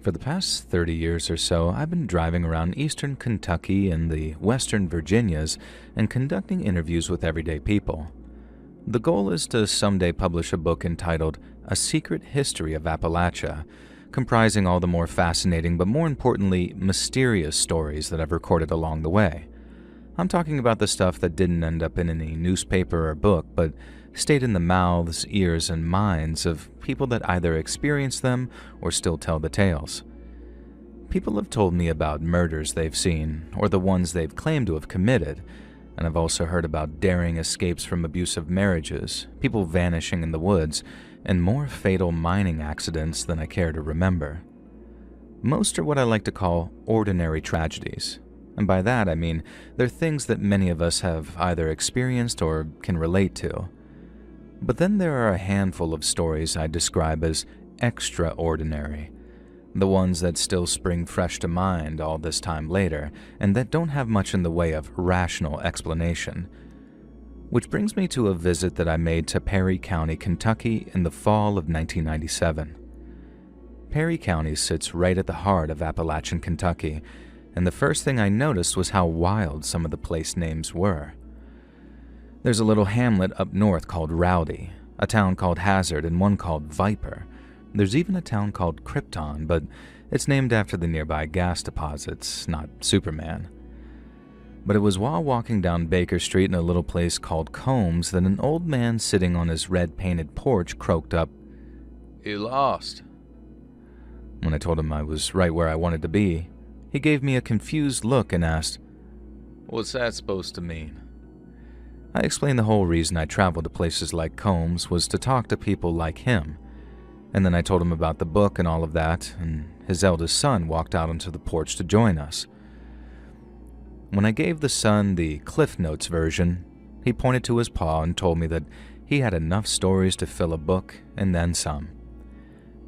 For the past 30 years or so, I've been driving around eastern Kentucky and the western Virginias and conducting interviews with everyday people. The goal is to someday publish a book entitled A Secret History of Appalachia, comprising all the more fascinating but more importantly, mysterious stories that I've recorded along the way. I'm talking about the stuff that didn't end up in any newspaper or book, but stayed in the mouths, ears, and minds of people that either experienced them or still tell the tales. People have told me about murders they've seen, or the ones they've claimed to have committed, and I've also heard about daring escapes from abusive marriages, people vanishing in the woods, and more fatal mining accidents than I care to remember. Most are what I like to call ordinary tragedies, and by that I mean they're things that many of us have either experienced or can relate to. But then there are a handful of stories I describe as extraordinary, the ones that still spring fresh to mind all this time later, and that don't have much in the way of rational explanation. Which brings me to a visit that I made to Perry County, Kentucky in the fall of 1997. Perry County sits right at the heart of Appalachian, Kentucky, and the first thing I noticed was how wild some of the place names were. There's a little hamlet up north called Rowdy, a town called Hazard, and one called Viper. There's even a town called Krypton, but it's named after the nearby gas deposits, not Superman. But it was while walking down Baker Street in a little place called Combs that an old man sitting on his red-painted porch croaked up, "You lost." When I told him I was right where I wanted to be, he gave me a confused look and asked, "What's that supposed to mean?" I explained the whole reason I traveled to places like Combs was to talk to people like him, and then I told him about the book and all of that, and his eldest son walked out onto the porch to join us. When I gave the son the Cliff Notes version, he pointed to his paw and told me that he had enough stories to fill a book and then some.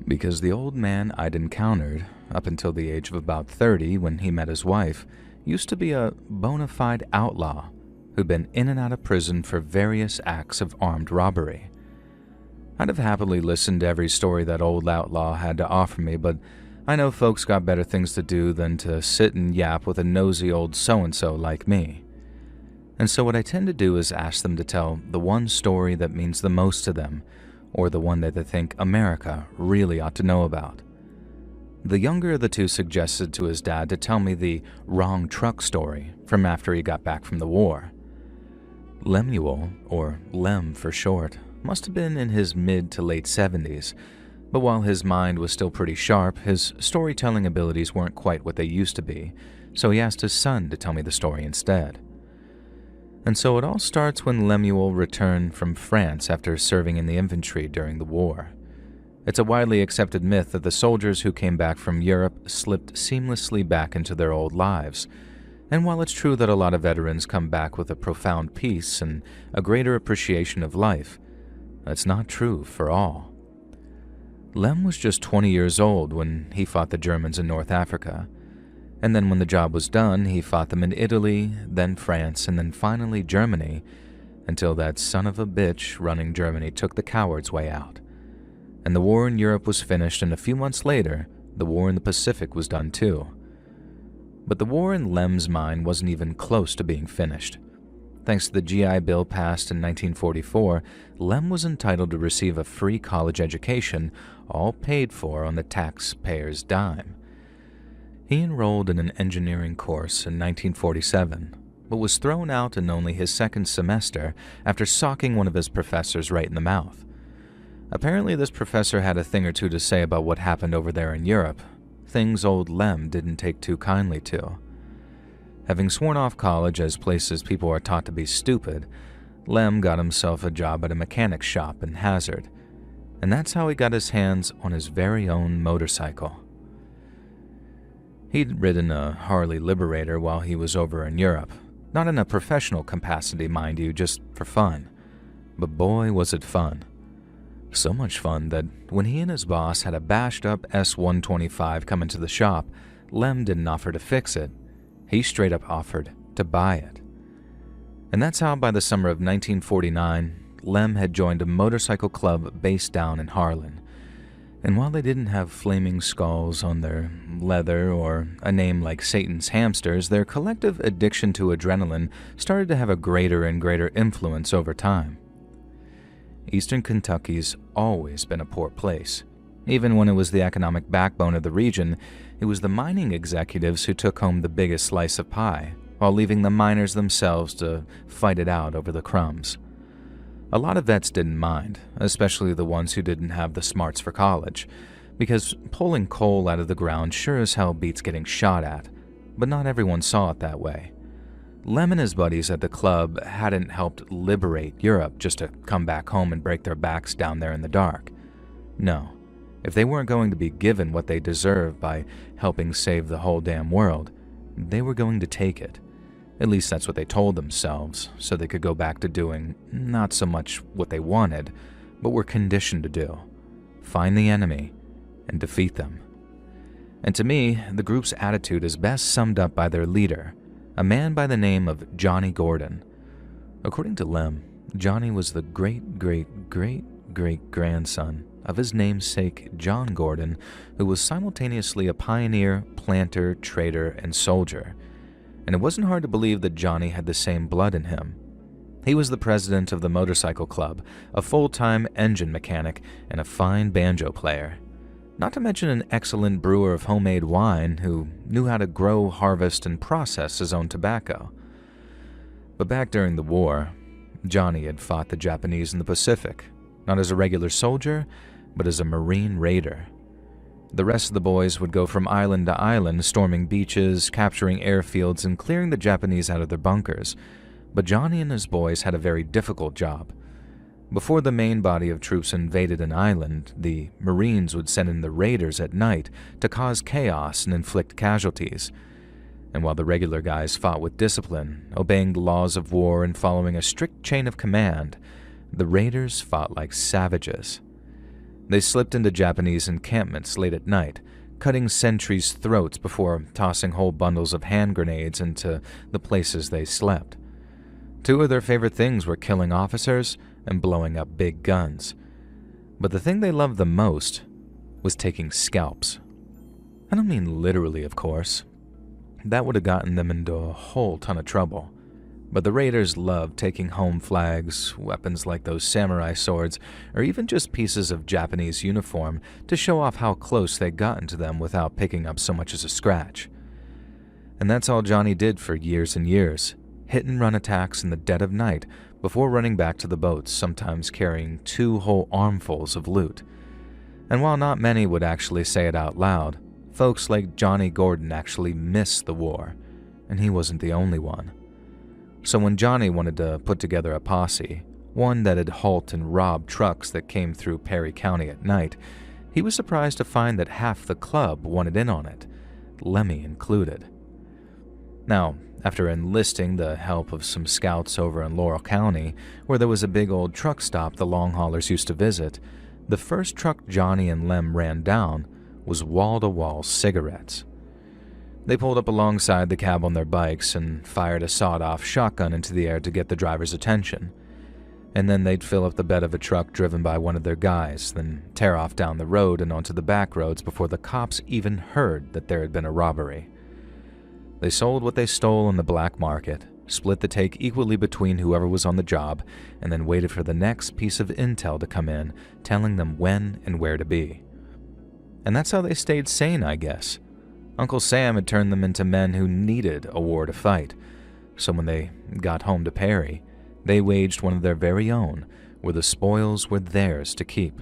Because the old man I'd encountered, up until the age of about 30 when he met his wife, used to be a bona fide outlaw who'd been in and out of prison for various acts of armed robbery. I'd have happily listened to every story that old outlaw had to offer me, but I know folks got better things to do than to sit and yap with a nosy old so-and-so like me. And so what I tend to do is ask them to tell the one story that means the most to them, or the one that they think America really ought to know about. The younger of the two suggested to his dad to tell me the wrong truck story from after he got back from the war. Lemuel, or Lem for short, must have been in his mid to late 70s, but while his mind was still pretty sharp, his storytelling abilities weren't quite what they used to be, so he asked his son to tell me the story instead. And so it all starts when Lemuel returned from France after serving in the infantry during the war. It's a widely accepted myth that the soldiers who came back from Europe slipped seamlessly back into their old lives. And while it's true that a lot of veterans come back with a profound peace and a greater appreciation of life, that's not true for all. Lem was just 20 years old when he fought the Germans in North Africa. And then when the job was done, he fought them in Italy, then France, and then finally Germany, until that son of a bitch running Germany took the coward's way out. And the war in Europe was finished, and a few months later, the war in the Pacific was done too. But the war in Lem's mind wasn't even close to being finished. Thanks to the GI Bill passed in 1944, Lem was entitled to receive a free college education, all paid for on the taxpayer's dime. He enrolled in an engineering course in 1947, but was thrown out in only his second semester after socking one of his professors right in the mouth. Apparently this professor had a thing or two to say about what happened over there in Europe, things old Lem didn't take too kindly to. Having sworn off college as places people are taught to be stupid, Lem got himself a job at a mechanic's shop in Hazard, and that's how he got his hands on his very own motorcycle. He'd ridden a Harley Liberator while he was over in Europe, not in a professional capacity, mind you, just for fun. But boy, was it fun. So much fun that when he and his boss had a bashed-up S125 come into the shop, Lem didn't offer to fix it. He straight up offered to buy it. And that's how by the summer of 1949, Lem had joined a motorcycle club based down in Harlan. And while they didn't have flaming skulls on their leather or a name like Satan's hamsters, their collective addiction to adrenaline started to have a greater and greater influence over time. Eastern Kentucky's always been a poor place. Even when it was the economic backbone of the region, it was the mining executives who took home the biggest slice of pie, while leaving the miners themselves to fight it out over the crumbs. A lot of vets didn't mind, especially the ones who didn't have the smarts for college, because pulling coal out of the ground sure as hell beats getting shot at, but not everyone saw it that way. Lem and his buddies at the club hadn't helped liberate Europe just to come back home and break their backs down there in the dark. No, if they weren't going to be given what they deserved by helping save the whole damn world, they were going to take it. At least that's what they told themselves, so they could go back to doing not so much what they wanted, but were conditioned to do: find the enemy and defeat them. And to me, the group's attitude is best summed up by their leader, a man by the name of Johnny Gordon. According to Lem, Johnny was the great-great-great-great-grandson of his namesake John Gordon, who was simultaneously a pioneer, planter, trader, and soldier. And it wasn't hard to believe that Johnny had the same blood in him. He was the president of the motorcycle club, a full-time engine mechanic, and a fine banjo player. Not to mention an excellent brewer of homemade wine who knew how to grow, harvest, and process his own tobacco. But back during the war, Johnny had fought the Japanese in the Pacific, not as a regular soldier, but as a Marine raider. The rest of the boys would go from island to island, storming beaches, capturing airfields, and clearing the Japanese out of their bunkers. But Johnny and his boys had a very difficult job. Before the main body of troops invaded an island, the Marines would send in the raiders at night to cause chaos and inflict casualties. And while the regular guys fought with discipline, obeying the laws of war and following a strict chain of command, the raiders fought like savages. They slipped into Japanese encampments late at night, cutting sentries' throats before tossing whole bundles of hand grenades into the places they slept. Two of their favorite things were killing officers and blowing up big guns. But the thing they loved the most was taking scalps. I don't mean literally, of course. That would have gotten them into a whole ton of trouble. But the raiders loved taking home flags, weapons like those samurai swords, or even just pieces of Japanese uniform to show off how close they'd gotten to them without picking up so much as a scratch. And that's all Johnny did for years and years, hit-and-run attacks in the dead of night before running back to the boats, sometimes carrying 2 whole armfuls of loot. And while not many would actually say it out loud, folks like Johnny Gordon actually missed the war, and he wasn't the only one. So when Johnny wanted to put together a posse, one that'd halt and rob trucks that came through Perry County at night, he was surprised to find that half the club wanted in on it, Lemmy included. Now, after enlisting the help of some scouts over in Laurel County, where there was a big old truck stop the long haulers used to visit, the first truck Johnny and Lem ran down was wall-to-wall cigarettes. They pulled up alongside the cab on their bikes and fired a sawed-off shotgun into the air to get the driver's attention. And then they'd fill up the bed of a truck driven by one of their guys, then tear off down the road and onto the back roads before the cops even heard that there had been a robbery. They sold what they stole on the black market, split the take equally between whoever was on the job, and then waited for the next piece of intel to come in, telling them when and where to be. And that's how they stayed sane, I guess. Uncle Sam had turned them into men who needed a war to fight, so when they got home to Perry, they waged one of their very own, where the spoils were theirs to keep.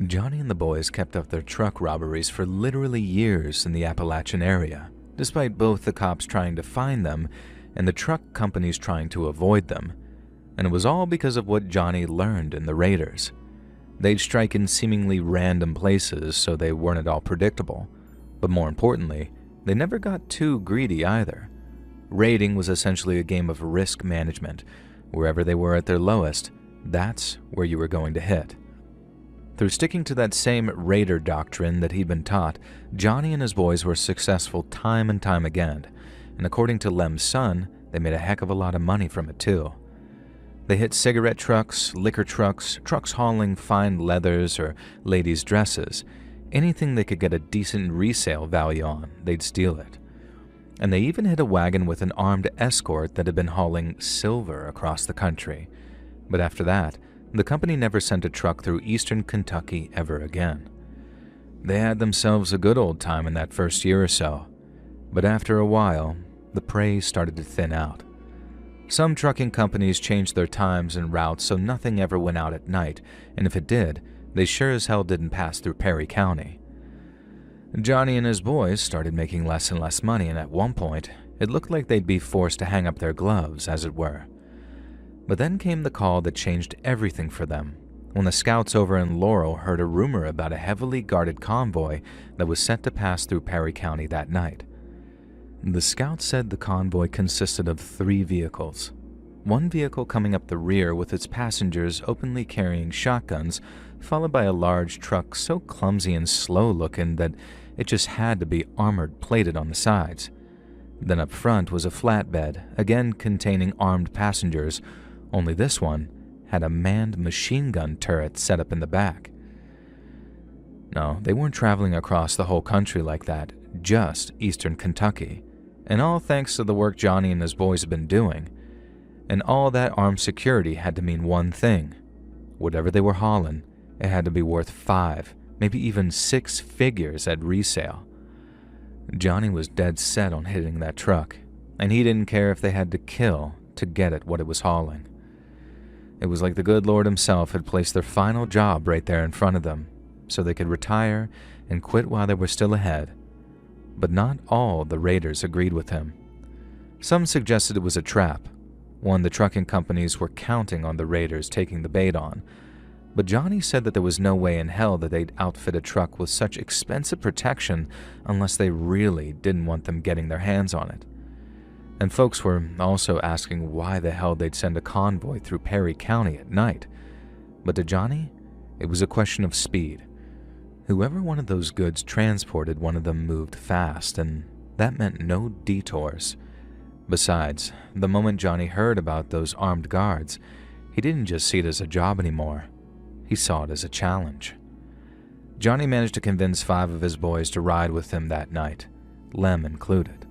Johnny and the boys kept up their truck robberies for literally years in the Appalachian area, despite both the cops trying to find them and the truck companies trying to avoid them, and it was all because of what Johnny learned in the raiders. They'd strike in seemingly random places so they weren't at all predictable. But more importantly, they never got too greedy either. Raiding was essentially a game of risk management. Wherever they were at their lowest, that's where you were going to hit. Through sticking to that same raider doctrine that he'd been taught, Johnny and his boys were successful time and time again, and according to Lem's son, they made a heck of a lot of money from it too. They hit cigarette trucks, liquor trucks, trucks hauling fine leathers or ladies' dresses. Anything they could get a decent resale value on, they'd steal it. And they even hit a wagon with an armed escort that had been hauling silver across the country. But after that, the company never sent a truck through eastern Kentucky ever again. They had themselves a good old time in that first year or so, but after a while, the prey started to thin out. Some trucking companies changed their times and routes so nothing ever went out at night, and if it did, they sure as hell didn't pass through Perry County. Johnny and his boys started making less and less money, and at one point, it looked like they'd be forced to hang up their gloves, as it were. But then came the call that changed everything for them, when the scouts over in Laurel heard a rumor about a heavily guarded convoy that was set to pass through Perry County that night. The scouts said the convoy consisted of 3 vehicles. One vehicle coming up the rear with its passengers openly carrying shotguns, followed by a large truck so clumsy and slow-looking that it just had to be armored-plated on the sides. Then up front was a flatbed, again containing armed passengers, only this one had a manned machine gun turret set up in the back. No, they weren't traveling across the whole country like that, just eastern Kentucky. And all thanks to the work Johnny and his boys had been doing. And all that armed security had to mean one thing. Whatever they were hauling, it had to be worth 5, maybe even 6 figures at resale. Johnny was dead set on hitting that truck, and he didn't care if they had to kill to get at what it was hauling. It was like the good Lord himself had placed their final job right there in front of them, so they could retire and quit while they were still ahead. But not all the raiders agreed with him. Some suggested it was a trap, one the trucking companies were counting on the raiders taking the bait on. But Johnny said that there was no way in hell that they'd outfit a truck with such expensive protection unless they really didn't want them getting their hands on it. And folks were also asking why the hell they'd send a convoy through Perry County at night. But to Johnny, it was a question of speed. Whoever wanted those goods transported wanted them moved fast, and that meant no detours. Besides, the moment Johnny heard about those armed guards, he didn't just see it as a job anymore. He saw it as a challenge. Johnny managed to convince 5 of his boys to ride with him that night, Lem included.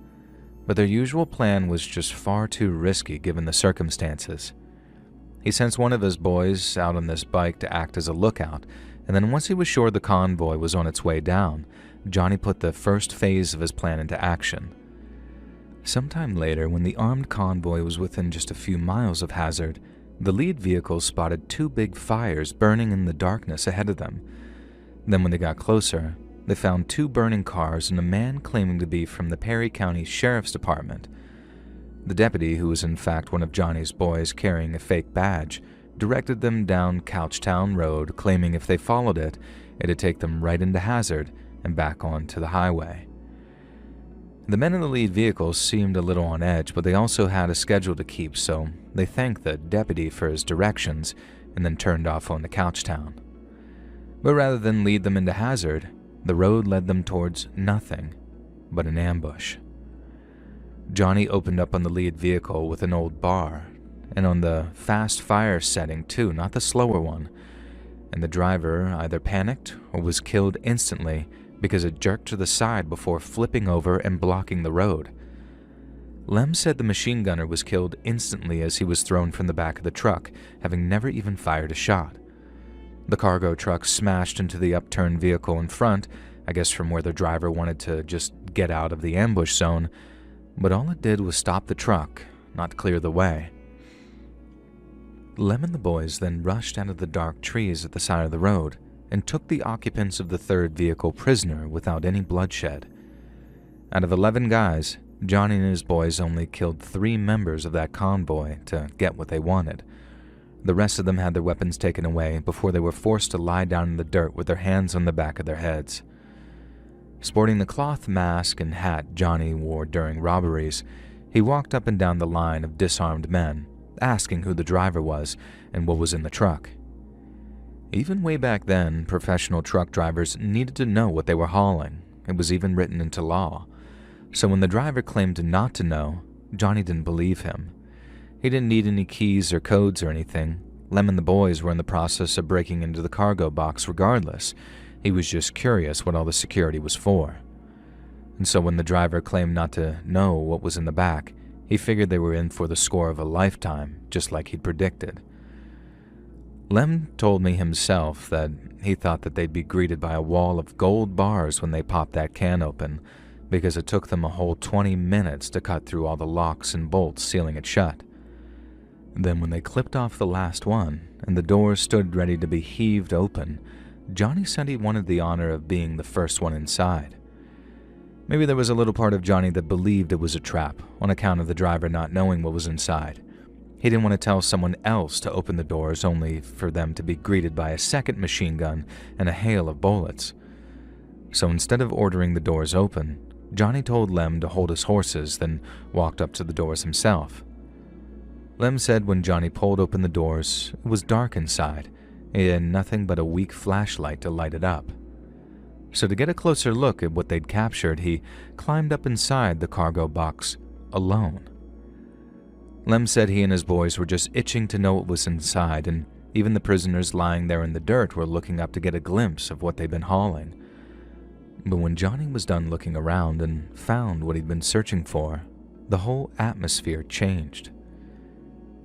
But their usual plan was just far too risky given the circumstances. He sent one of his boys out on this bike to act as a lookout, and then once he was sure the convoy was on its way down, Johnny put the first phase of his plan into action. Sometime later, when the armed convoy was within just a few miles of Hazard, the lead vehicle spotted 2 big fires burning in the darkness ahead of them. Then when they got closer, they found 2 burning cars and a man claiming to be from the Perry County Sheriff's Department. The deputy, who was in fact one of Johnny's boys carrying a fake badge, directed them down Couchtown Road, claiming if they followed it, it'd take them right into Hazard and back onto the highway. The men in the lead vehicle seemed a little on edge, but they also had a schedule to keep, so they thanked the deputy for his directions and then turned off onto Couchtown. But rather than lead them into Hazard, the road led them towards nothing but an ambush. Johnny opened up on the lead vehicle with an old bar, and on the fast fire setting too, not the slower one, and the driver either panicked or was killed instantly because it jerked to the side before flipping over and blocking the road. Lem said the machine gunner was killed instantly as he was thrown from the back of the truck, having never even fired a shot. The cargo truck smashed into the upturned vehicle in front, I guess from where the driver wanted to just get out of the ambush zone, but all it did was stop the truck, not clear the way. Lem and the boys then rushed out of the dark trees at the side of the road and took the occupants of the 3rd vehicle prisoner without any bloodshed. Out of 11 guys, Johnny and his boys only killed 3 members of that convoy to get what they wanted. The rest of them had their weapons taken away before they were forced to lie down in the dirt with their hands on the back of their heads. Sporting the cloth mask and hat Johnny wore during robberies, he walked up and down the line of disarmed men, asking who the driver was and what was in the truck. Even way back then, professional truck drivers needed to know what they were hauling. It was even written into law. So when the driver claimed not to know, Johnny didn't believe him. He didn't need any keys or codes or anything. Lem and the boys were in the process of breaking into the cargo box regardless. He was just curious what all the security was for. And so when the driver claimed not to know what was in the back, he figured they were in for the score of a lifetime, just like he'd predicted. Lem told me himself that he thought that they'd be greeted by a wall of gold bars when they popped that can open, because it took them a whole 20 minutes to cut through all the locks and bolts sealing it shut. Then when they clipped off the last one, and the door stood ready to be heaved open, Johnny said he wanted the honor of being the first one inside. Maybe there was a little part of Johnny that believed it was a trap, on account of the driver not knowing what was inside. He didn't want to tell someone else to open the doors only for them to be greeted by a second machine gun and a hail of bullets. So instead of ordering the doors open, Johnny told Lem to hold his horses, then walked up to the doors himself. Lem said when Johnny pulled open the doors, it was dark inside. He had nothing but a weak flashlight to light it up. So to get a closer look at what they'd captured, he climbed up inside the cargo box alone. Lem said he and his boys were just itching to know what was inside, and even the prisoners lying there in the dirt were looking up to get a glimpse of what they'd been hauling. But when Johnny was done looking around and found what he'd been searching for, the whole atmosphere changed.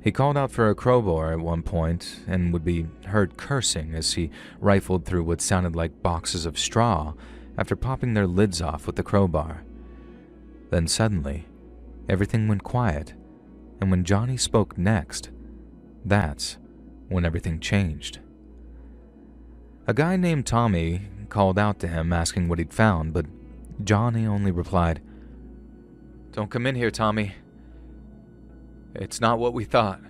He called out for a crowbar at one point and would be heard cursing as he rifled through what sounded like boxes of straw after popping their lids off with the crowbar. Then suddenly, everything went quiet, and when Johnny spoke next, that's when everything changed. A guy named Tommy called out to him asking what he'd found, but Johnny only replied, "Don't come in here, Tommy. It's not what we thought."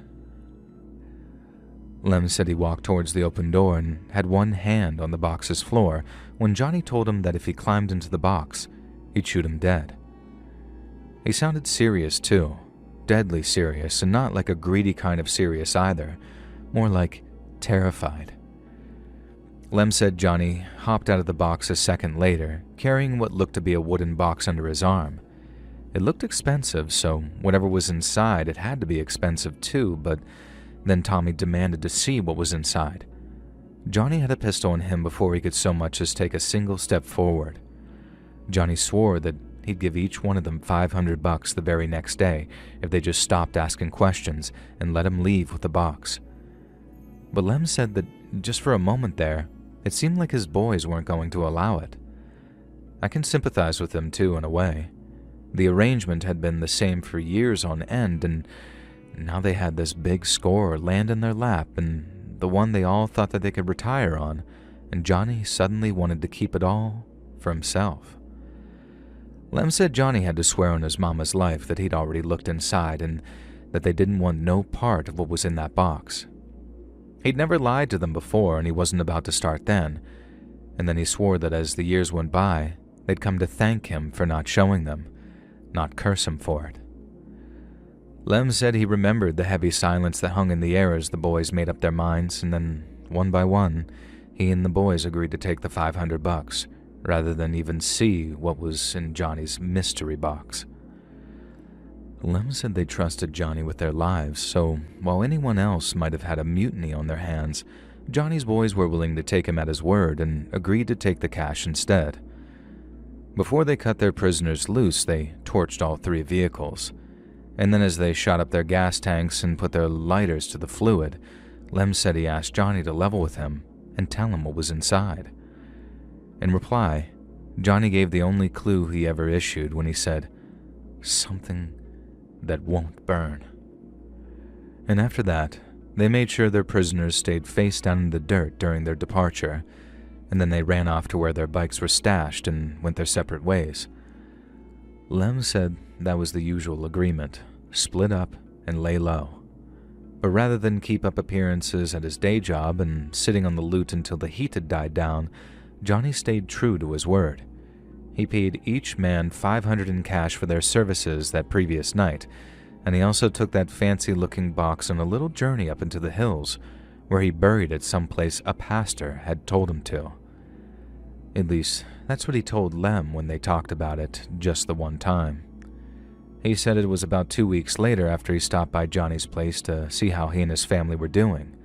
Lem said he walked towards the open door and had one hand on the box's floor when Johnny told him that if he climbed into the box, he'd shoot him dead. He sounded serious too, deadly serious, and not like a greedy kind of serious either, more like terrified. Lem said Johnny hopped out of the box a second later, carrying what looked to be a wooden box under his arm. It looked expensive, so whatever was inside, it had to be expensive too, but then Tommy demanded to see what was inside. Johnny had a pistol on him before he could so much as take a single step forward. Johnny swore that he'd give each one of them $500 the very next day if they just stopped asking questions and let him leave with the box. But Lem said that just for a moment there, it seemed like his boys weren't going to allow it. I can sympathize with him too in a way. The arrangement had been the same for years on end, and now they had this big score land in their lap, and the one they all thought that they could retire on, and Johnny suddenly wanted to keep it all for himself. Lem said Johnny had to swear on his mama's life that he'd already looked inside and that they didn't want no part of what was in that box. He'd never lied to them before, and he wasn't about to start then, and then he swore that as the years went by, they'd come to thank him for not showing them, not curse him for it. Lem said he remembered the heavy silence that hung in the air as the boys made up their minds, and then, one by one, he and the boys agreed to take the $500, rather than even see what was in Johnny's mystery box. Lem said they trusted Johnny with their lives, so while anyone else might have had a mutiny on their hands, Johnny's boys were willing to take him at his word and agreed to take the cash instead. Before they cut their prisoners loose, they torched all 3 vehicles. And then as they shot up their gas tanks and put their lighters to the fluid, Lem said he asked Johnny to level with him and tell him what was inside. In reply, Johnny gave the only clue he ever issued when he said, "Something that won't burn." And after that, they made sure their prisoners stayed face down in the dirt during their departure, and then they ran off to where their bikes were stashed and went their separate ways. Lem said that was the usual agreement, split up and lay low. But rather than keep up appearances at his day job and sitting on the loot until the heat had died down, Johnny stayed true to his word. He paid each man $500 in cash for their services that previous night, and he also took that fancy-looking box on a little journey up into the hills, where he buried it someplace a pastor had told him to. At least, that's what he told Lem when they talked about it just the one time. He said it was about 2 weeks later after he stopped by Johnny's place to see how he and his family were doing.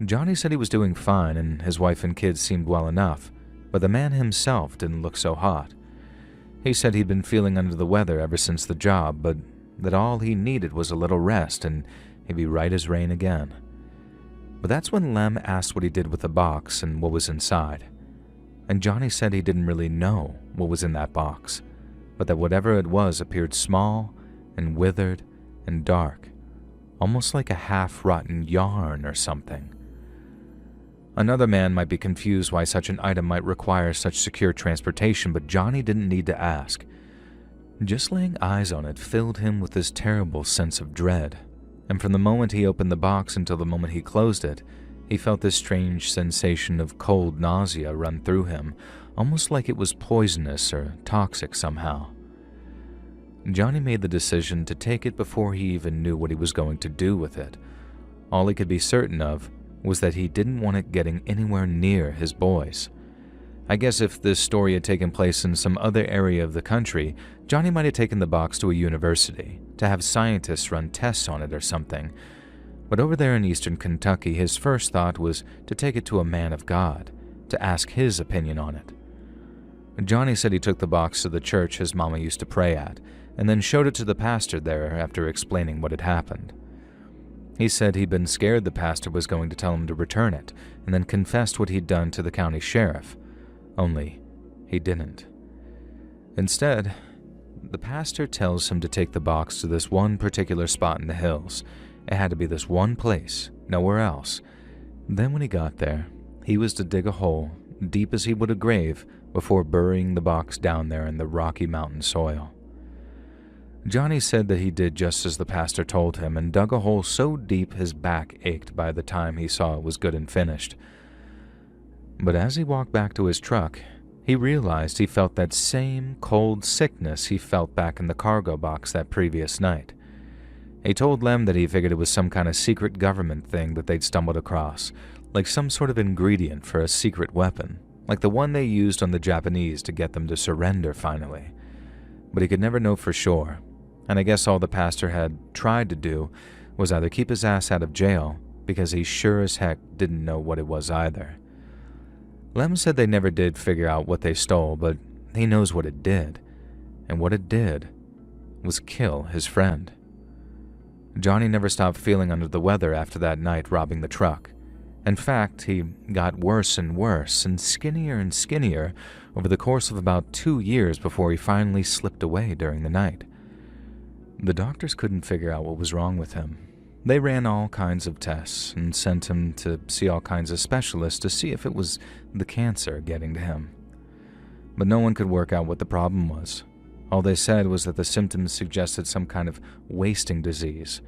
Johnny said he was doing fine and his wife and kids seemed well enough, but the man himself didn't look so hot. He said he'd been feeling under the weather ever since the job, but that all he needed was a little rest and he'd be right as rain again. But that's when Lem asked what he did with the box and what was inside. And Johnny said he didn't really know what was in that box, but that whatever it was appeared small and withered and dark, almost like a half-rotten yarn or something. Another man might be confused why such an item might require such secure transportation, but Johnny didn't need to ask. Just laying eyes on it filled him with this terrible sense of dread, and from the moment he opened the box until the moment he closed it, he felt this strange sensation of cold nausea run through him, almost like it was poisonous or toxic somehow. Johnny made the decision to take it before he even knew what he was going to do with it. All he could be certain of was that he didn't want it getting anywhere near his boys. I guess if this story had taken place in some other area of the country, Johnny might have taken the box to a university to have scientists run tests on it or something. But over there in eastern Kentucky, his first thought was to take it to a man of God, to ask his opinion on it. Johnny said he took the box to the church his mama used to pray at, and then showed it to the pastor there after explaining what had happened. He said he'd been scared the pastor was going to tell him to return it, and then confessed what he'd done to the county sheriff. Only he didn't. Instead, the pastor tells him to take the box to this one particular spot in the hills. It had to be this one place, nowhere else. Then when he got there, he was to dig a hole, deep as he would a grave, before burying the box down there in the rocky mountain soil. Johnny said that he did just as the pastor told him and dug a hole so deep his back ached by the time he saw it was good and finished. But as he walked back to his truck, he realized he felt that same cold sickness he felt back in the cargo box that previous night. He told Lem that he figured it was some kind of secret government thing that they'd stumbled across, like some sort of ingredient for a secret weapon, like the one they used on the Japanese to get them to surrender finally. But he could never know for sure, and I guess all the pastor had tried to do was either keep his ass out of jail, because he sure as heck didn't know what it was either. Lem said they never did figure out what they stole, but he knows what it did, and what it did was kill his friend. Johnny never stopped feeling under the weather after that night robbing the truck. In fact, he got worse and worse and skinnier over the course of about 2 years before he finally slipped away during the night. The doctors couldn't figure out what was wrong with him. They ran all kinds of tests and sent him to see all kinds of specialists to see if it was the cancer getting to him. But no one could work out what the problem was. All they said was that the symptoms suggested some kind of wasting disease,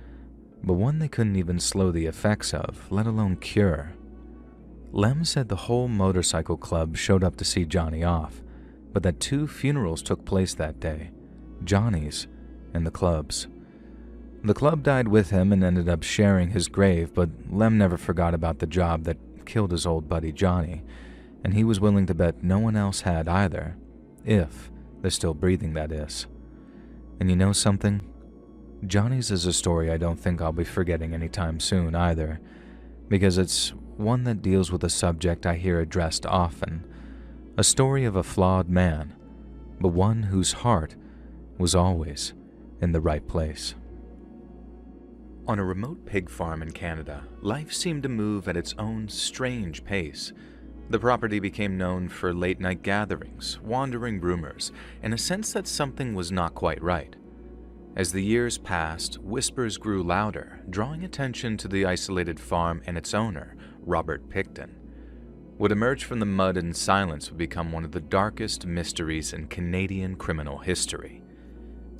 but one they couldn't even slow the effects of, let alone cure. Lem said the whole motorcycle club showed up to see Johnny off, but that 2 funerals took place that day, Johnny's and the club's. The club died with him and ended up sharing his grave, but Lem never forgot about the job that killed his old buddy Johnny, and he was willing to bet no one else had either, if they're still breathing, that is. And you know something? Johnny's is a story I don't think I'll be forgetting anytime soon either, because it's one that deals with a subject I hear addressed often, a story of a flawed man, but one whose heart was always in the right place. On a remote pig farm in Canada, life seemed to move at its own strange pace. The property became known for late-night gatherings, wandering rumors, and a sense that something was not quite right. As the years passed, whispers grew louder, drawing attention to the isolated farm and its owner, Robert Picton. What emerged from the mud and silence would become one of the darkest mysteries in Canadian criminal history.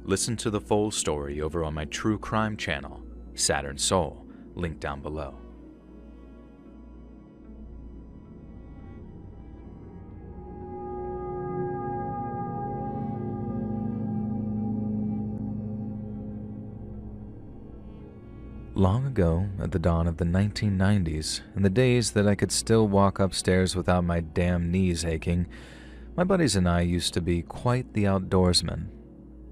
Listen to the full story over on my true crime channel, Saturn Soul, linked down below. Long ago, at the dawn of the 1990s, in the days that I could still walk upstairs without my damn knees aching, my buddies and I used to be quite the outdoorsmen.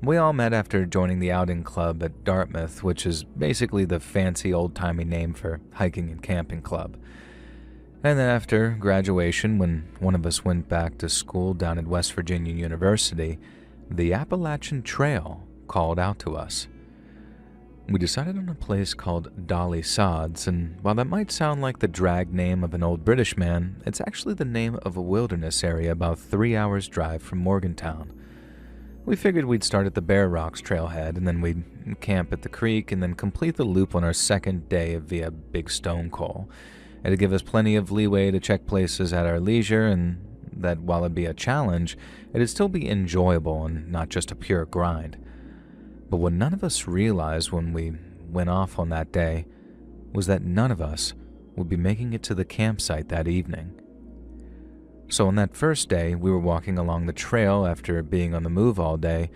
We all met after joining the outing club at Dartmouth, which is basically the fancy old-timey name for hiking and camping club. And then after graduation, when one of us went back to school down at West Virginia University, the Appalachian Trail called out to us. We decided on a place called Dolly Sods, and while that might sound like the drag name of an old British man, it's actually the name of a wilderness area about 3 hours' drive from Morgantown. We figured we'd start at the Bear Rocks trailhead, and then we'd camp at the creek, and then complete the loop on our second day via Big Stone Coal. It'd give us plenty of leeway to check places at our leisure, and that while it'd be a challenge, it'd still be enjoyable and not just a pure grind. But what none of us realized when we went off on that day was that none of us would be making it to the campsite that evening. So on that first day, we were walking along the trail after being on the move all day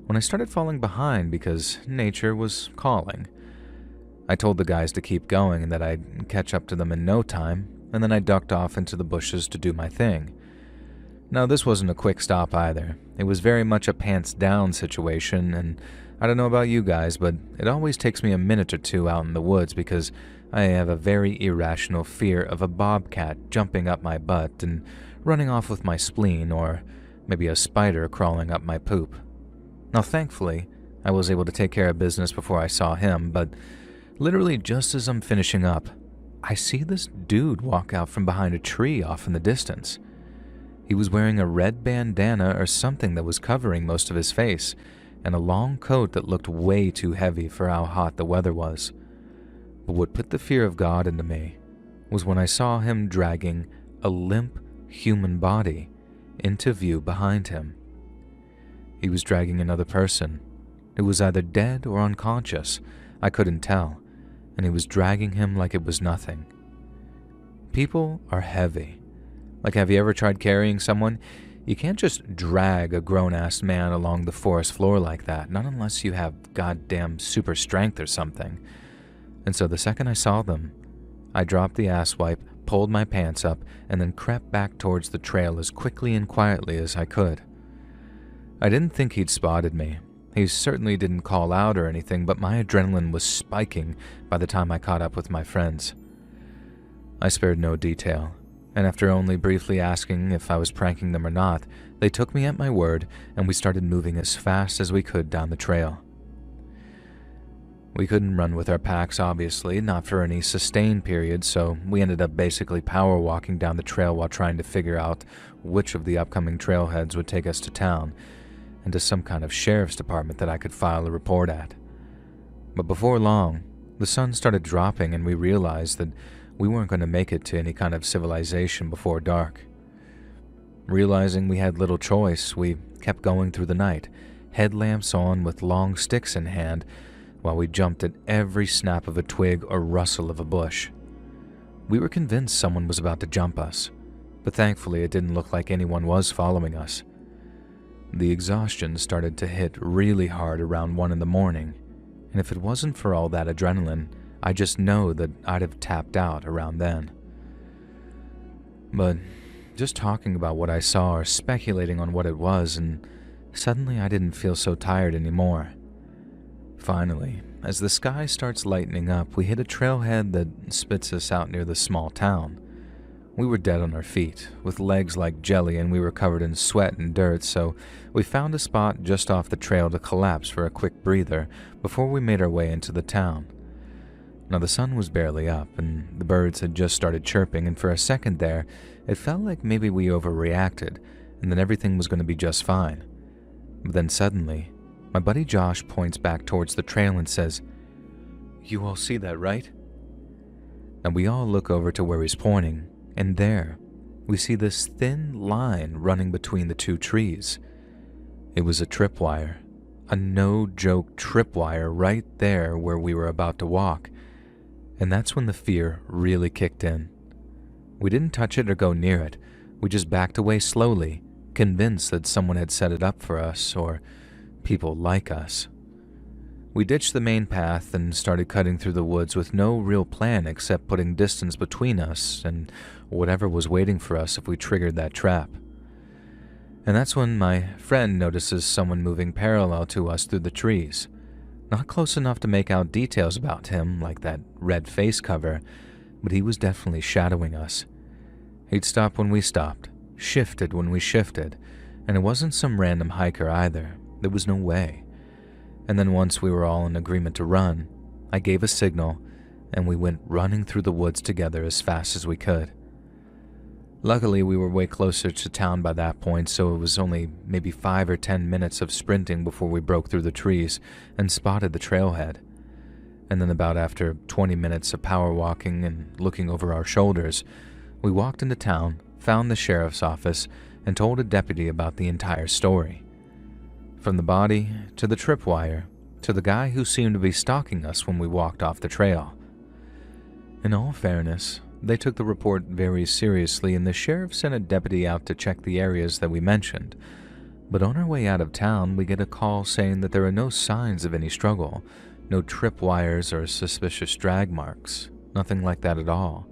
when I started falling behind because nature was calling. I told the guys to keep going and that I'd catch up to them in no time, and then I ducked off into the bushes to do my thing. Now, this wasn't a quick stop either. It was very much a pants-down situation, and I don't know about you guys, but it always takes me a minute or two out in the woods because I have a very irrational fear of a bobcat jumping up my butt and running off with my spleen, or maybe a spider crawling up my poop. Now, thankfully, I was able to take care of business before I saw him, but literally just as I'm finishing up, I see this dude walk out from behind a tree off in the distance. He was wearing a red bandana or something that was covering most of his face, and a long coat that looked way too heavy for how hot the weather was. But what put the fear of God into me was when I saw him dragging a limp human body into view behind him. He was dragging another person. It was either dead or unconscious, I couldn't tell, and he was dragging him like it was nothing. People are heavy. Like, have you ever tried carrying someone? You can't just drag a grown-ass man along the forest floor like that, not unless you have goddamn super strength or something. And so the second I saw them, I dropped the asswipe, pulled my pants up, and then crept back towards the trail as quickly and quietly as I could. I didn't think he'd spotted me. He certainly didn't call out or anything, but my adrenaline was spiking by the time I caught up with my friends. I spared no detail, and after only briefly asking if I was pranking them or not, they took me at my word, and we started moving as fast as we could down the trail. We couldn't run with our packs, obviously, not for any sustained period, so we ended up basically power walking down the trail while trying to figure out which of the upcoming trailheads would take us to town, and to some kind of sheriff's department that I could file a report at. But before long, the sun started dropping and we realized that we weren't going to make it to any kind of civilization before dark. Realizing we had little choice, we kept going through the night, headlamps on with long sticks in hand, while we jumped at every snap of a twig or rustle of a bush. We were convinced someone was about to jump us, but thankfully it didn't look like anyone was following us. The exhaustion started to hit really hard around 1 in the morning, and if it wasn't for all that adrenaline, I just know that I'd have tapped out around then. But just talking about what I saw or speculating on what it was, and suddenly I didn't feel so tired anymore. Finally, as the sky starts lightening up, we hit a trailhead that spits us out near the small town. We were dead on our feet, with legs like jelly, and we were covered in sweat and dirt, so we found a spot just off the trail to collapse for a quick breather before we made our way into the town. Now, the sun was barely up, and the birds had just started chirping, and for a second there, it felt like maybe we overreacted, and that everything was going to be just fine. But then suddenly, my buddy Josh points back towards the trail and says, "You all see that, right?" And we all look over to where he's pointing, and there, we see this thin line running between the two trees. It was a tripwire, a no-joke tripwire right there where we were about to walk, and that's when the fear really kicked in. We didn't touch it or go near it, we just backed away slowly, convinced that someone had set it up for us, or people like us. We ditched the main path and started cutting through the woods with no real plan except putting distance between us and whatever was waiting for us if we triggered that trap. And that's when my friend notices someone moving parallel to us through the trees. Not close enough to make out details about him, like that red face cover, but he was definitely shadowing us. He'd stop when we stopped, shifted when we shifted, and it wasn't some random hiker either. There was no way. And then once we were all in agreement to run, I gave a signal, and we went running through the woods together as fast as we could. Luckily, we were way closer to town by that point, so it was only maybe 5 or 10 minutes of sprinting before we broke through the trees and spotted the trailhead. And then about after 20 minutes of power walking and looking over our shoulders, we walked into town, found the sheriff's office, and told a deputy about the entire story. From the body, to the tripwire, to the guy who seemed to be stalking us when we walked off the trail. In all fairness, they took the report very seriously, and the sheriff sent a deputy out to check the areas that we mentioned. But on our way out of town, we get a call saying that there are no signs of any struggle, no tripwires or suspicious drag marks, nothing like that at all.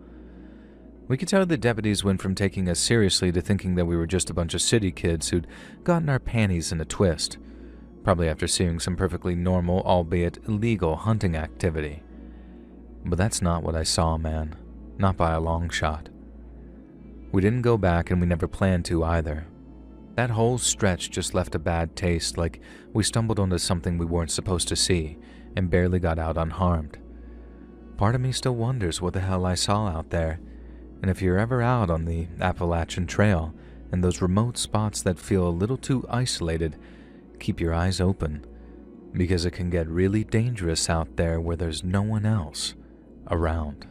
We could tell the deputies went from taking us seriously to thinking that we were just a bunch of city kids who'd gotten our panties in a twist, probably after seeing some perfectly normal, albeit illegal, hunting activity. But that's not what I saw, man. Not by a long shot. We didn't go back, and we never planned to either. That whole stretch just left a bad taste, like we stumbled onto something we weren't supposed to see and barely got out unharmed. Part of me still wonders what the hell I saw out there, and if you're ever out on the Appalachian Trail and those remote spots that feel a little too isolated, keep your eyes open, because it can get really dangerous out there where there's no one else around.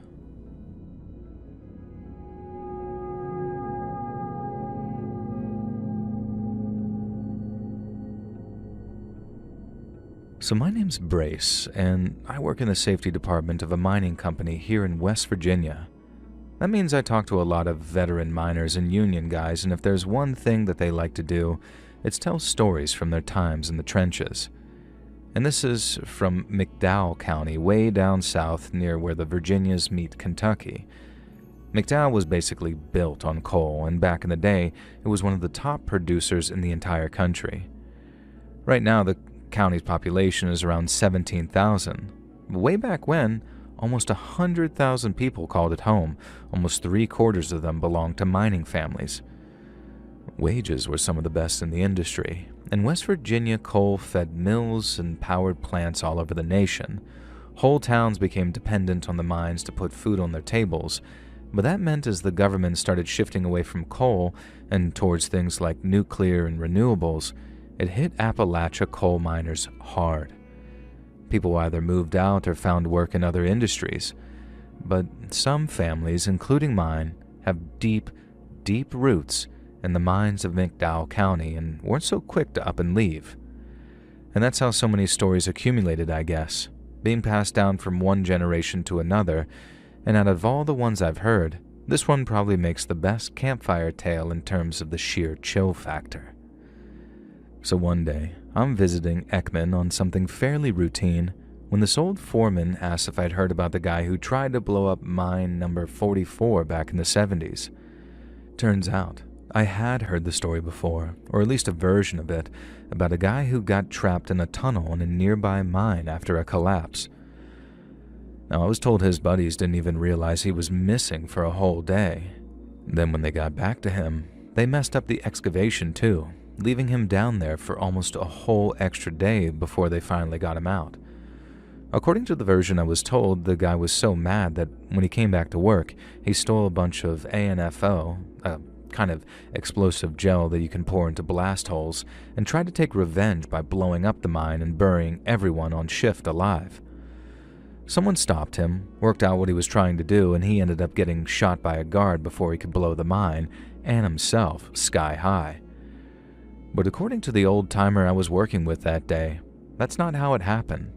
So my name's Brace, and I work in the safety department of a mining company here in West Virginia. That means I talk to a lot of veteran miners and union guys, and if there's one thing that they like to do, it's tell stories from their times in the trenches. And this is from McDowell County, way down south near where the Virginias meet Kentucky. McDowell was basically built on coal, and back in the day, it was one of the top producers in the entire country. Right now, the county's population is around 17,000. Way back when, almost 100,000 people called it home. Almost 3/4 of them belonged to mining families. Wages were some of the best in the industry. In West Virginia, coal fed mills and powered plants all over the nation. Whole towns became dependent on the mines to put food on their tables, but that meant as the government started shifting away from coal and towards things like nuclear and renewables, it hit Appalachia coal miners hard. People either moved out or found work in other industries. But some families, including mine, have deep, deep roots in the mines of McDowell County and weren't so quick to up and leave. And that's how so many stories accumulated, I guess, being passed down from one generation to another, and out of all the ones I've heard, this one probably makes the best campfire tale in terms of the sheer chill factor. So one day, I'm visiting Ekman on something fairly routine when this old foreman asked if I'd heard about the guy who tried to blow up mine number 44 back in the 70s. Turns out, I had heard the story before, or at least a version of it, about a guy who got trapped in a tunnel in a nearby mine after a collapse. Now, I was told his buddies didn't even realize he was missing for a whole day. Then when they got back to him, they messed up the excavation too, leaving him down there for almost a whole extra day before they finally got him out. According to the version I was told, the guy was so mad that when he came back to work, he stole a bunch of ANFO, a kind of explosive gel that you can pour into blast holes, and tried to take revenge by blowing up the mine and burying everyone on shift alive. Someone stopped him, worked out what he was trying to do, and he ended up getting shot by a guard before he could blow the mine, and himself sky high. But according to the old-timer I was working with that day, that's not how it happened.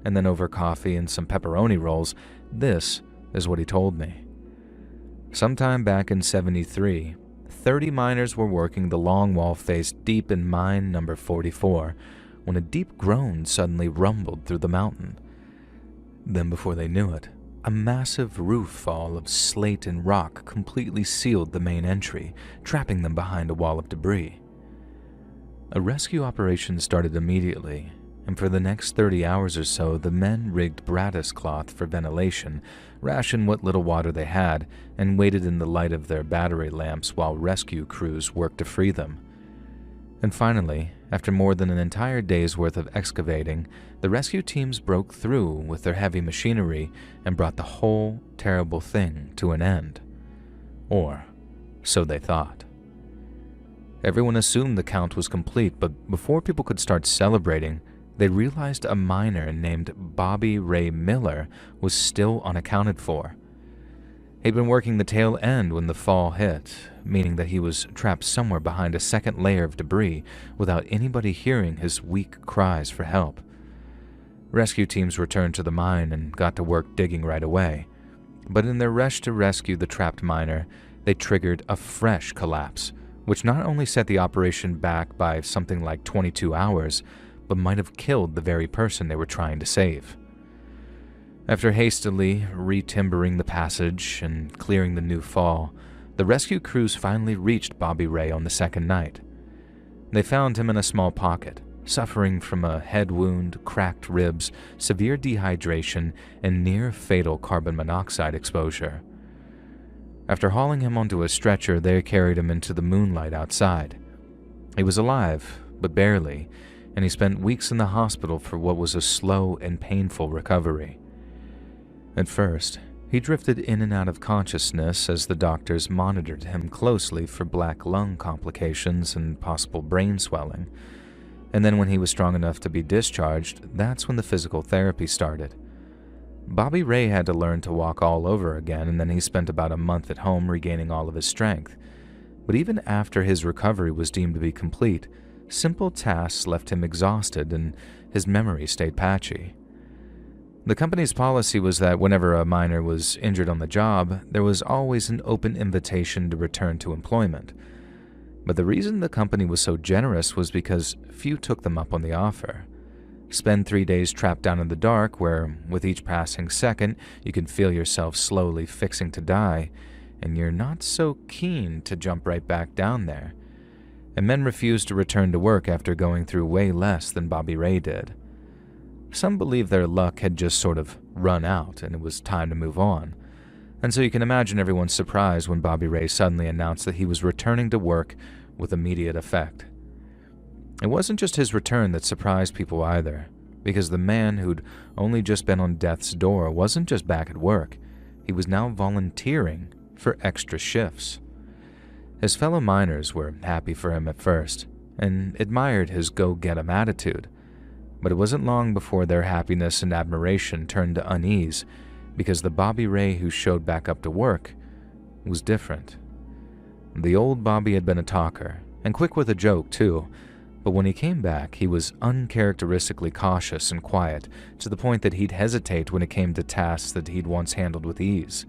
And then over coffee and some pepperoni rolls, this is what he told me. Sometime back in '73, 30 miners were working the longwall face deep in mine number 44 when a deep groan suddenly rumbled through the mountain. Then before they knew it, a massive roof fall of slate and rock completely sealed the main entry, trapping them behind a wall of debris. A rescue operation started immediately, and for the next 30 hours or so, the men rigged brattice cloth for ventilation, rationed what little water they had, and waited in the light of their battery lamps while rescue crews worked to free them. And finally, after more than an entire day's worth of excavating, the rescue teams broke through with their heavy machinery and brought the whole terrible thing to an end. Or so they thought. Everyone assumed the count was complete, but before people could start celebrating, they realized a miner named Bobby Ray Miller was still unaccounted for. He'd been working the tail end when the fall hit, meaning that he was trapped somewhere behind a second layer of debris without anybody hearing his weak cries for help. Rescue teams returned to the mine and got to work digging right away. But in their rush to rescue the trapped miner, they triggered a fresh collapse, which not only set the operation back by something like 22 hours, but might have killed the very person they were trying to save. After hastily re-timbering the passage and clearing the new fall, the rescue crews finally reached Bobby Ray on the second night. They found him in a small pocket, suffering from a head wound, cracked ribs, severe dehydration, and near-fatal carbon monoxide exposure. After hauling him onto a stretcher, they carried him into the moonlight outside. He was alive, but barely, and he spent weeks in the hospital for what was a slow and painful recovery. At first, he drifted in and out of consciousness as the doctors monitored him closely for black lung complications and possible brain swelling. And then when he was strong enough to be discharged, that's when the physical therapy started. Bobby Ray had to learn to walk all over again, and then he spent about a month at home regaining all of his strength. But even after his recovery was deemed to be complete, simple tasks left him exhausted and his memory stayed patchy. The company's policy was that whenever a miner was injured on the job, there was always an open invitation to return to employment. But the reason the company was so generous was because few took them up on the offer. Spend 3 days trapped down in the dark where, with each passing second, you can feel yourself slowly fixing to die, and you're not so keen to jump right back down there. And men refused to return to work after going through way less than Bobby Ray did. Some believe their luck had just sort of run out and it was time to move on. And so you can imagine everyone's surprise when Bobby Ray suddenly announced that he was returning to work with immediate effect. It wasn't just his return that surprised people either, because the man who'd only just been on death's door wasn't just back at work, he was now volunteering for extra shifts. His fellow miners were happy for him at first, and admired his go-get-em attitude, but it wasn't long before their happiness and admiration turned to unease, because the Bobby Ray who showed back up to work was different. The old Bobby had been a talker, and quick with a joke too, but when he came back, he was uncharacteristically cautious and quiet, to the point that he'd hesitate when it came to tasks that he'd once handled with ease.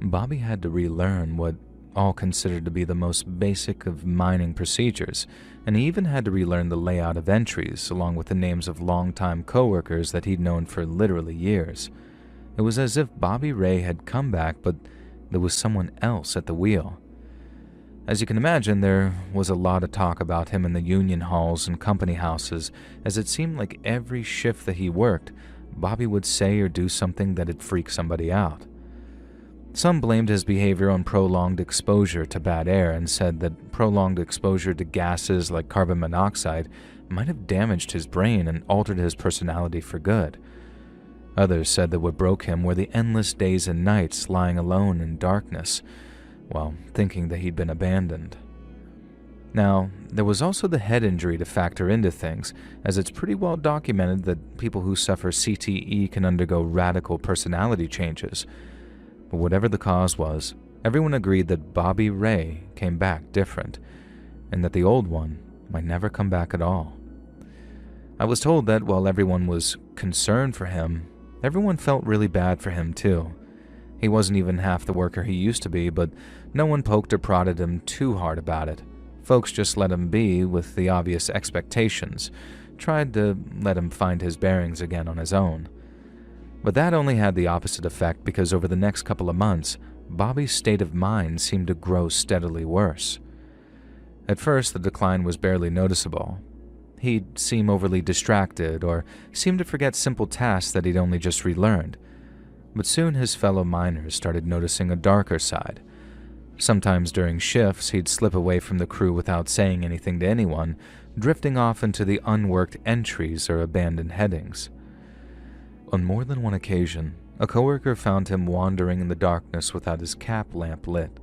Bobby had to relearn what all considered to be the most basic of mining procedures, and he even had to relearn the layout of entries, along with the names of longtime coworkers that he'd known for literally years. It was as if Bobby Ray had come back, but there was someone else at the wheel. As you can imagine, there was a lot of talk about him in the union halls and company houses, as it seemed like every shift that he worked, Bobby would say or do something that'd freak somebody out. Some blamed his behavior on prolonged exposure to bad air and said that prolonged exposure to gases like carbon monoxide might have damaged his brain and altered his personality for good. Others said that what broke him were the endless days and nights lying alone in darkness, while thinking that he'd been abandoned. Now, there was also the head injury to factor into things, as it's pretty well documented that people who suffer CTE can undergo radical personality changes. But whatever the cause was, everyone agreed that Bobby Ray came back different, and that the old one might never come back at all. I was told that while everyone was concerned for him, everyone felt really bad for him too. He wasn't even half the worker he used to be, but no one poked or prodded him too hard about it. Folks just let him be with the obvious expectations, tried to let him find his bearings again on his own. But that only had the opposite effect, because over the next couple of months, Bobby's state of mind seemed to grow steadily worse. At first, the decline was barely noticeable. He'd seem overly distracted or seem to forget simple tasks that he'd only just relearned. But soon his fellow miners started noticing a darker side. Sometimes during shifts, he'd slip away from the crew without saying anything to anyone, drifting off into the unworked entries or abandoned headings. On more than one occasion, a coworker found him wandering in the darkness without his cap lamp lit,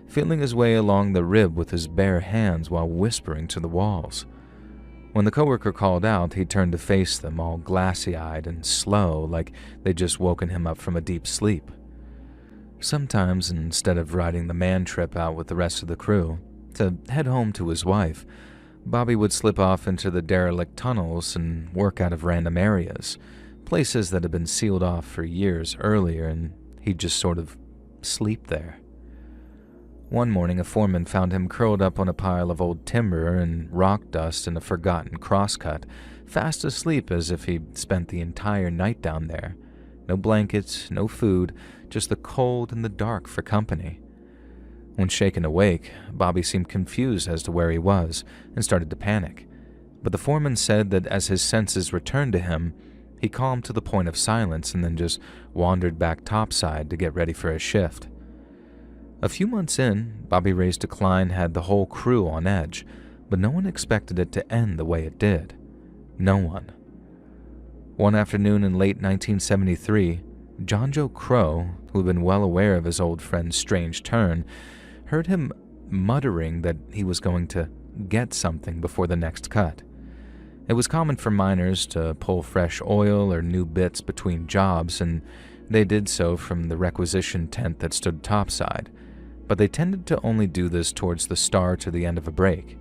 feeling his way along the rib with his bare hands while whispering to the walls. When the coworker called out, he turned to face them, all glassy-eyed and slow, like they'd just woken him up from a deep sleep. Sometimes, instead of riding the man trip out with the rest of the crew to head home to his wife, Bobby would slip off into the derelict tunnels and work out of random areas, places that had been sealed off for years earlier, and he'd just sort of sleep there. One morning, a foreman found him curled up on a pile of old timber and rock dust in a forgotten crosscut, fast asleep as if he'd spent the entire night down there. No blankets, no food, just the cold and the dark for company. When shaken awake, Bobby seemed confused as to where he was and started to panic. But the foreman said that as his senses returned to him, he calmed to the point of silence and then just wandered back topside to get ready for his shift. A few months in, Bobby Ray's decline had the whole crew on edge, but no one expected it to end the way it did. No one. One afternoon in late 1973, John Joe Crow, who had been well aware of his old friend's strange turn, heard him muttering that he was going to get something before the next cut. It was common for miners to pull fresh oil or new bits between jobs, and they did so from the requisition tent that stood topside, but they tended to only do this towards the start or the end of a break.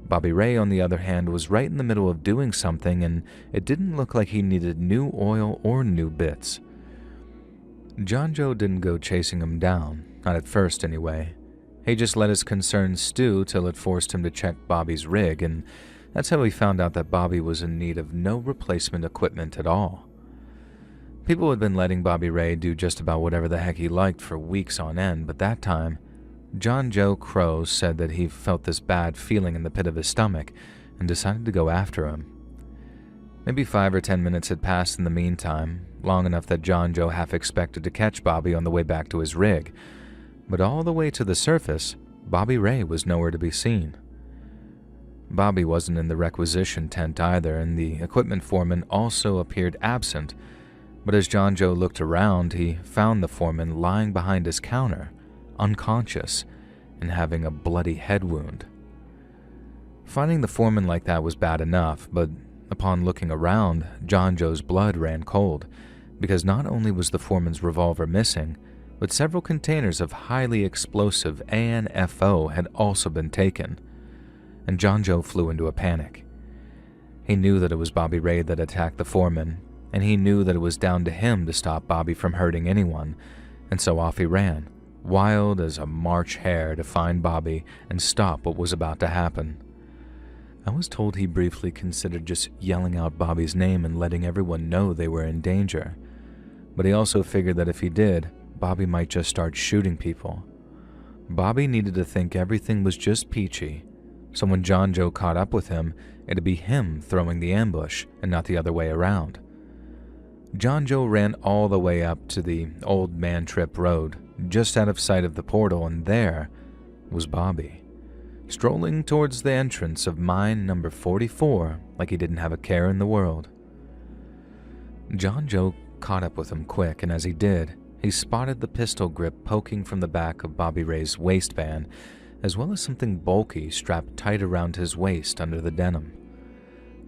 Bobby Ray, on the other hand, was right in the middle of doing something, and it didn't look like he needed new oil or new bits. John Joe didn't go chasing him down, not at first anyway. He just let his concerns stew till it forced him to check Bobby's rig, and that's how he found out that Bobby was in need of no replacement equipment at all. People had been letting Bobby Ray do just about whatever the heck he liked for weeks on end, but that time, John Joe Crow said that he felt this bad feeling in the pit of his stomach and decided to go after him. Maybe 5 or 10 minutes had passed in the meantime, long enough that John Joe half expected to catch Bobby on the way back to his rig, but all the way to the surface, Bobby Ray was nowhere to be seen. Bobby wasn't in the requisition tent either, and the equipment foreman also appeared absent, but as John Joe looked around, he found the foreman lying behind his counter, unconscious, and having a bloody head wound. Finding the foreman like that was bad enough, but upon looking around, John Joe's blood ran cold, because not only was the foreman's revolver missing, but several containers of highly explosive ANFO had also been taken, and John Joe flew into a panic. He knew that it was Bobby Ray that attacked the foreman, and he knew that it was down to him to stop Bobby from hurting anyone, and so off he ran, wild as a March hare, to find Bobby and stop what was about to happen. I was told he briefly considered just yelling out Bobby's name and letting everyone know they were in danger, but he also figured that if he did, Bobby might just start shooting people. Bobby needed to think everything was just peachy, so when John Joe caught up with him, it'd be him throwing the ambush and not the other way around. John Joe ran all the way up to the Old Man Trip Road, just out of sight of the portal, and there was Bobby, strolling towards the entrance of mine number 44 like he didn't have a care in the world. John Joe caught up with him quick, and as he did, he spotted the pistol grip poking from the back of Bobby Ray's waistband, as well as something bulky strapped tight around his waist under the denim.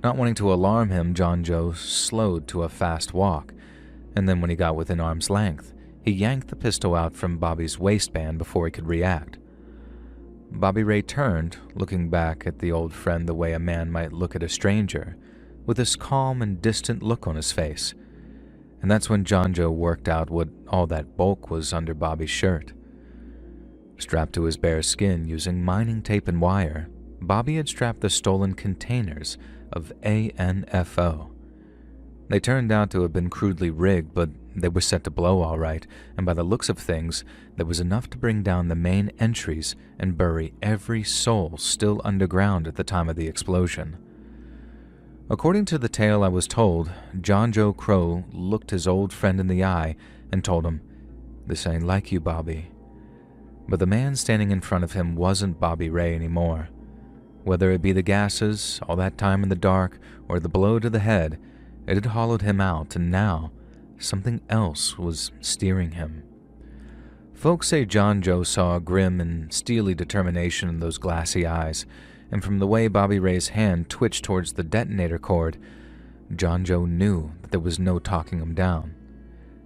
Not wanting to alarm him, John Joe slowed to a fast walk, and then when he got within arm's length, he yanked the pistol out from Bobby's waistband before he could react. Bobby Ray turned, looking back at the old friend the way a man might look at a stranger, with this calm and distant look on his face. And that's when John Joe worked out what all that bulk was under Bobby's shirt. Strapped to his bare skin using mining tape and wire, Bobby had strapped the stolen containers of ANFO. They turned out to have been crudely rigged, but they were set to blow all right, and by the looks of things, there was enough to bring down the main entries and bury every soul still underground at the time of the explosion. According to the tale I was told, John Joe Crow looked his old friend in the eye and told him, "This ain't like you, Bobby." But the man standing in front of him wasn't Bobby Ray anymore. Whether it be the gases, all that time in the dark, or the blow to the head, it had hollowed him out, and now something else was steering him. Folks say John Joe saw a grim and steely determination in those glassy eyes, and from the way Bobby Ray's hand twitched towards the detonator cord, John Joe knew that there was no talking him down.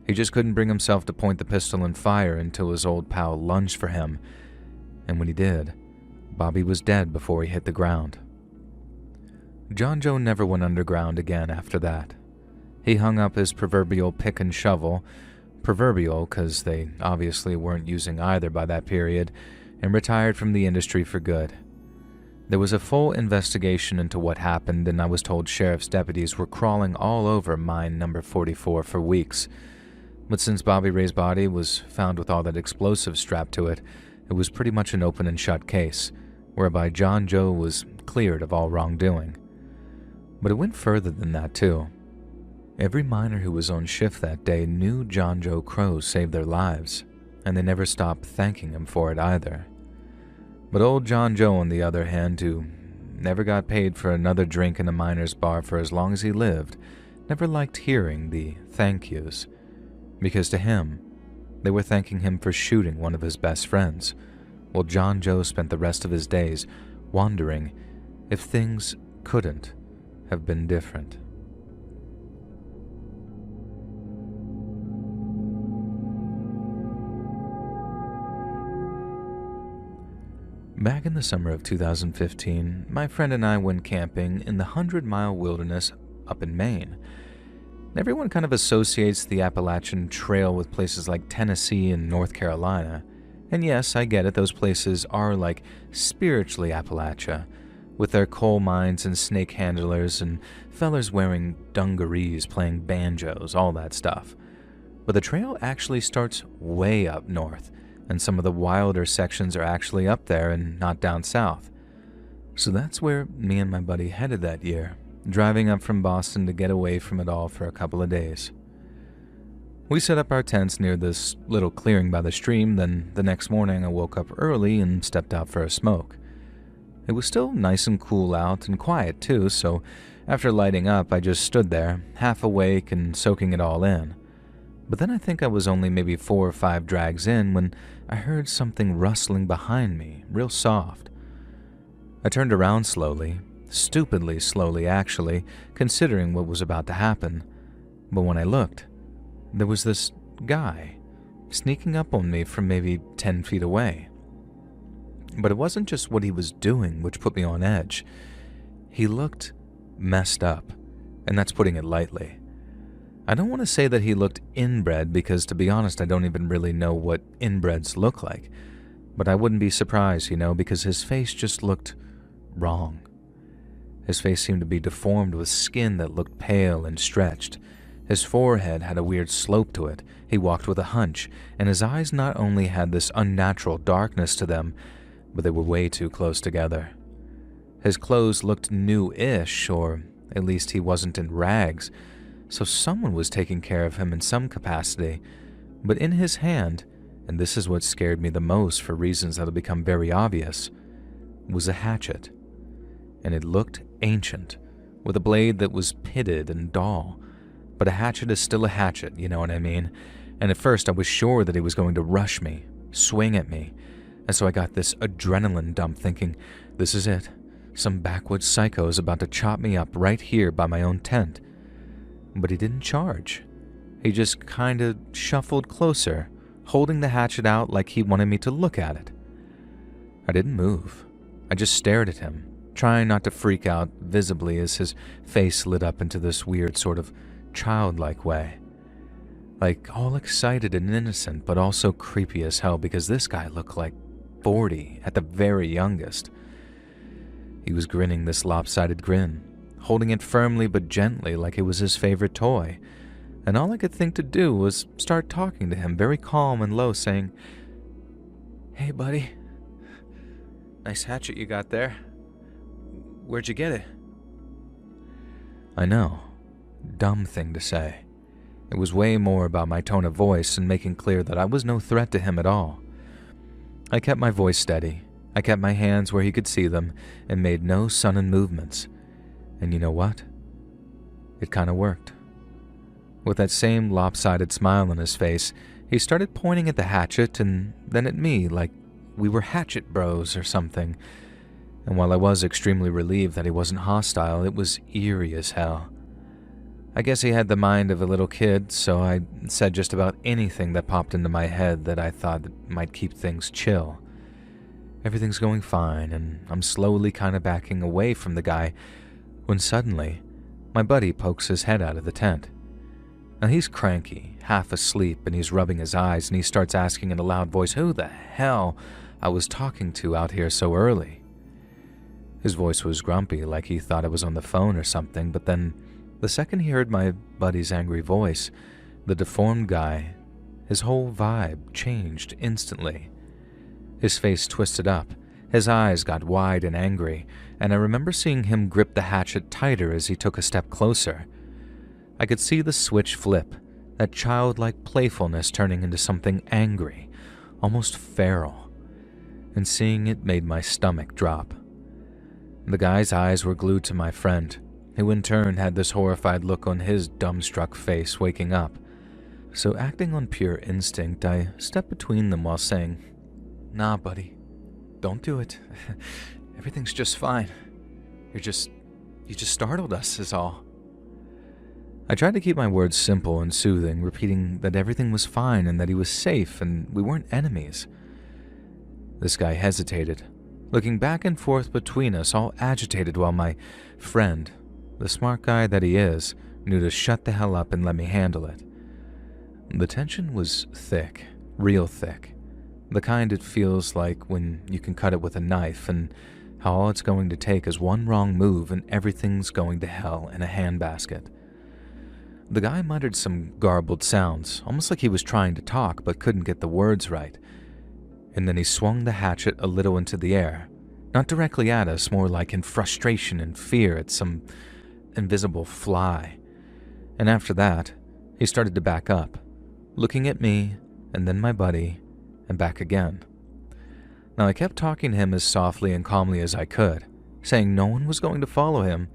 He just couldn't bring himself to point the pistol and fire until his old pal lunged for him, and when he did, Bobby was dead before he hit the ground. John Joe never went underground again after that. He hung up his proverbial pick and shovel, proverbial because they obviously weren't using either by that period, and retired from the industry for good. There was a full investigation into what happened, and I was told sheriff's deputies were crawling all over mine number 44 for weeks. But since Bobby Ray's body was found with all that explosive strapped to it, it was pretty much an open and shut case, whereby John Joe was cleared of all wrongdoing. But it went further than that, too. Every miner who was on shift that day knew John Joe Crow saved their lives, and they never stopped thanking him for it either. But old John Joe, on the other hand, who never got paid for another drink in a miner's bar for as long as he lived, never liked hearing the thank yous, because to him, they were thanking him for shooting one of his best friends, while John Joe spent the rest of his days wondering if things couldn't have been different. Back in the summer of 2015, my friend and I went camping in the 100-mile wilderness up in Maine. Everyone kind of associates the Appalachian Trail with places like Tennessee and North Carolina. And yes, I get it, those places are like spiritually Appalachia, with their coal mines and snake handlers and fellers wearing dungarees playing banjos, all that stuff. But the trail actually starts way up north, and some of the wilder sections are actually up there and not down south. So that's where me and my buddy headed that year, driving up from Boston to get away from it all for a couple of days. We set up our tents near this little clearing by the stream, then the next morning I woke up early and stepped out for a smoke. It was still nice and cool out and quiet too, so after lighting up I just stood there, half awake and soaking it all in. But then I think I was only maybe 4 or 5 drags in when I heard something rustling behind me, real soft. I turned around slowly, stupidly slowly actually, considering what was about to happen. But when I looked, there was this guy sneaking up on me from maybe 10 feet away. But it wasn't just what he was doing which put me on edge. He looked messed up, and that's putting it lightly. I don't want to say that he looked inbred because, to be honest, I don't even really know what inbreds look like. But I wouldn't be surprised, because his face just looked wrong. His face seemed to be deformed with skin that looked pale and stretched. His forehead had a weird slope to it. He walked with a hunch, and his eyes not only had this unnatural darkness to them, but they were way too close together. His clothes looked new-ish, or at least he wasn't in rags, so someone was taking care of him in some capacity. But in his hand, and this is what scared me the most for reasons that'll become very obvious, was a hatchet. And it looked ancient, with a blade that was pitted and dull. But a hatchet is still a hatchet, you know what I mean? And at first I was sure that he was going to rush me, swing at me. And so I got this adrenaline dump thinking, this is it. Some backwoods psycho is about to chop me up right here by my own tent. But he didn't charge. He just kinda shuffled closer, holding the hatchet out like he wanted me to look at it. I didn't move. I just stared at him, trying not to freak out visibly as his face lit up into this weird sort of childlike way. Like all excited and innocent, but also creepy as hell because this guy looked like 40 at the very youngest. He was grinning this lopsided grin, holding it firmly but gently like it was his favorite toy. And all I could think to do was start talking to him very calm and low, saying, "Hey, buddy. Nice hatchet you got there. Where'd you get it?" I know. Dumb thing to say. It was way more about my tone of voice and making clear that I was no threat to him at all. I kept my voice steady. I kept my hands where he could see them and made no sudden movements. And you know what? It kind of worked. With that same lopsided smile on his face, he started pointing at the hatchet and then at me like we were hatchet bros or something. And while I was extremely relieved that he wasn't hostile, it was eerie as hell. I guess he had the mind of a little kid, so I said just about anything that popped into my head that I thought might keep things chill. Everything's going fine, and I'm slowly kind of backing away from the guy when suddenly my buddy pokes his head out of the tent. Now he's cranky, half asleep, and he's rubbing his eyes, and he starts asking in a loud voice who the hell I was talking to out here so early. His voice was grumpy, like he thought I was on the phone or something, but then the second he heard my buddy's angry voice, the deformed guy, his whole vibe changed instantly. His face twisted up, his eyes got wide and angry, and I remember seeing him grip the hatchet tighter as he took a step closer. I could see the switch flip, that childlike playfulness turning into something angry, almost feral, and seeing it made my stomach drop. The guy's eyes were glued to my friend, who in turn had this horrified look on his dumbstruck face waking up. So acting on pure instinct, I stepped between them while saying, "Nah, buddy, don't do it. Everything's just fine. You just startled us is all." I tried to keep my words simple and soothing, repeating that everything was fine and that he was safe and we weren't enemies. This guy hesitated, looking back and forth between us, all agitated, while my friend, the smart guy that he is, knew to shut the hell up and let me handle it. The tension was thick, real thick. The kind it feels like when you can cut it with a knife, and how all it's going to take is one wrong move and everything's going to hell in a handbasket. The guy muttered some garbled sounds, almost like he was trying to talk but couldn't get the words right. And then he swung the hatchet a little into the air, not directly at us, more like in frustration and fear at some invisible fly. And after that, he started to back up, looking at me and then my buddy and back again. Now I kept talking to him as softly and calmly as I could, saying no one was going to follow him,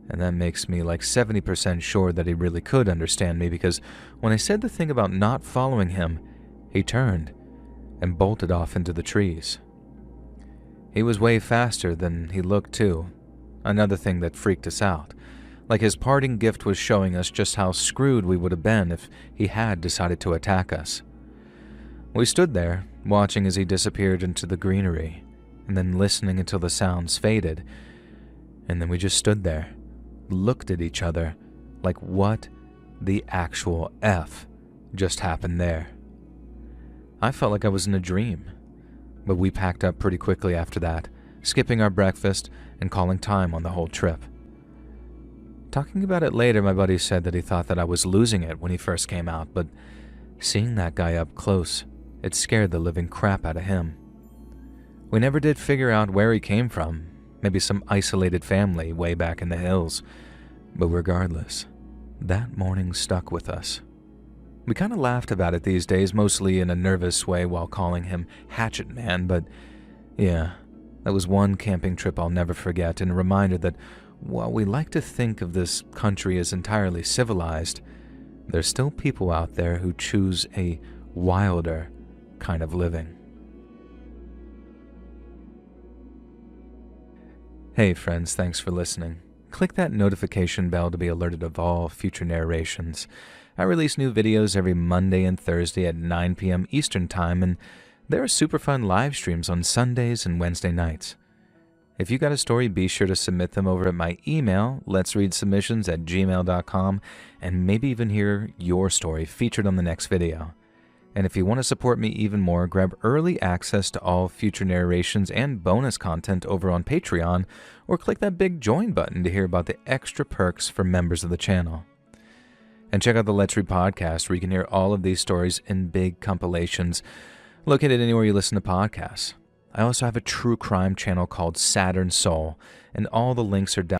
and that makes me like 70% sure that he really could understand me, because when I said the thing about not following him, he turned and bolted off into the trees. He was way faster than he looked too, another thing that freaked us out. Like his parting gift was showing us just how screwed we would have been if he had decided to attack us. We stood there, watching as he disappeared into the greenery, and then listening until the sounds faded, and then we just stood there, looked at each other, like what the actual F just happened there. I felt like I was in a dream, but we packed up pretty quickly after that, skipping our breakfast and calling time on the whole trip. Talking about it later, my buddy said that he thought that I was losing it when he first came out, but seeing that guy up close, it scared the living crap out of him. We never did figure out where he came from, maybe some isolated family way back in the hills, but regardless, that morning stuck with us. We kind of laughed about it these days, mostly in a nervous way while calling him Hatchet Man, but yeah, that was one camping trip I'll never forget, and a reminder that while we like to think of this country as entirely civilized, there's still people out there who choose a wilder kind of living. Hey friends, thanks for listening. Click that notification bell to be alerted of all future narrations. I release new videos every Monday and Thursday at 9 p.m. Eastern Time, and there are super fun live streams on Sundays and Wednesday nights. If you got a story, be sure to submit them over at my email, letsreadsubmissions@gmail.com, and maybe even hear your story featured on the next video. And if you want to support me even more, grab early access to all future narrations and bonus content over on Patreon, or click that big join button to hear about the extra perks for members of the channel. And check out the Let's Read podcast, where you can hear all of these stories in big compilations, located anywhere you listen to podcasts. I also have a true crime channel called Saturn Soul, and all the links are down